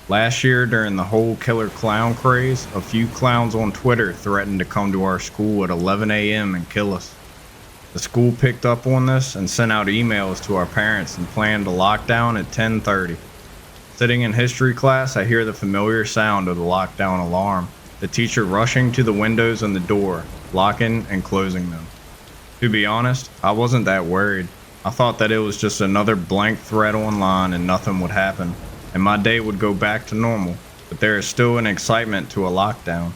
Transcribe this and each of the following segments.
Last year, during the whole killer clown craze, a few clowns on Twitter threatened to come to our school at 11 a.m. and kill us. The school picked up on this and sent out emails to our parents and planned a lockdown at 10:30. Sitting in history class, I hear the familiar sound of the lockdown alarm, the teacher rushing to the windows and the door, locking and closing them. To be honest, I wasn't that worried. I thought that it was just another blank thread online and nothing would happen, and my day would go back to normal, but there is still an excitement to a lockdown.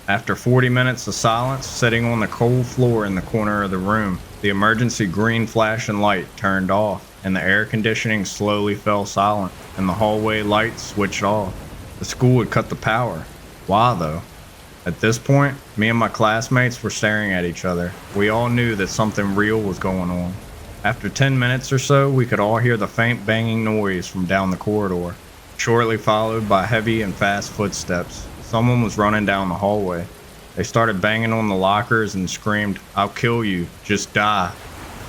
After 40 minutes of silence, sitting on the cold floor in the corner of the room, the emergency green flashing light turned off, and the air conditioning slowly fell silent, and the hallway lights switched off. The school had cut the power. Why though? At this point, me and my classmates were staring at each other. We all knew that something real was going on. After 10 minutes or so, we could all hear the faint banging noise from down the corridor, shortly followed by heavy and fast footsteps. Someone was running down the hallway. They started banging on the lockers and screamed, "I'll kill you, just die."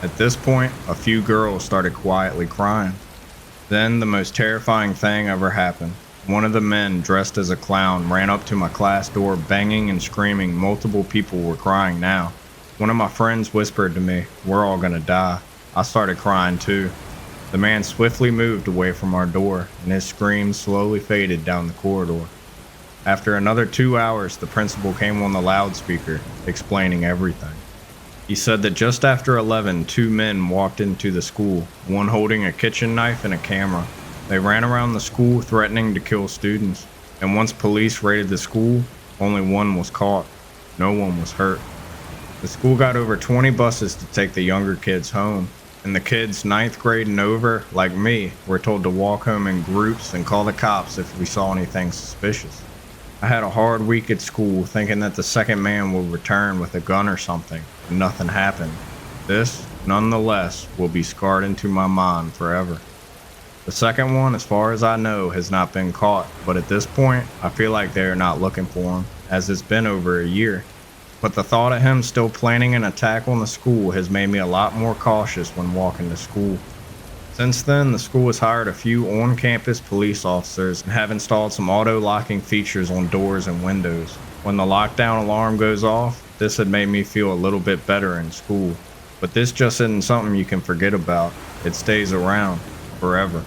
At this point, a few girls started quietly crying. Then the most terrifying thing ever happened. One of the men dressed as a clown ran up to my class door banging and screaming. Multiple people were crying now. One of my friends whispered to me, "We're all gonna die." I started crying too. The man swiftly moved away from our door, and his screams slowly faded down the corridor. After another 2 hours, the principal came on the loudspeaker, explaining everything. He said that just after 11, two men walked into the school, one holding a kitchen knife and a camera. They ran around the school threatening to kill students, and once police raided the school, only one was caught. No one was hurt. The school got over 20 buses to take the younger kids home, and the kids 9th grade and over, like me, were told to walk home in groups and call the cops if we saw anything suspicious. I had a hard week at school thinking that the second man would return with a gun or something, and nothing happened. This, nonetheless, will be scarred into my mind forever. The second one, as far as I know, has not been caught, but at this point, I feel like they are not looking for him, as it's been over a year. But the thought of him still planning an attack on the school has made me a lot more cautious when walking to school. Since then, the school has hired a few on-campus police officers and have installed some auto-locking features on doors and windows. When the lockdown alarm goes off, this had made me feel a little bit better in school. But this just isn't something you can forget about. It stays around forever.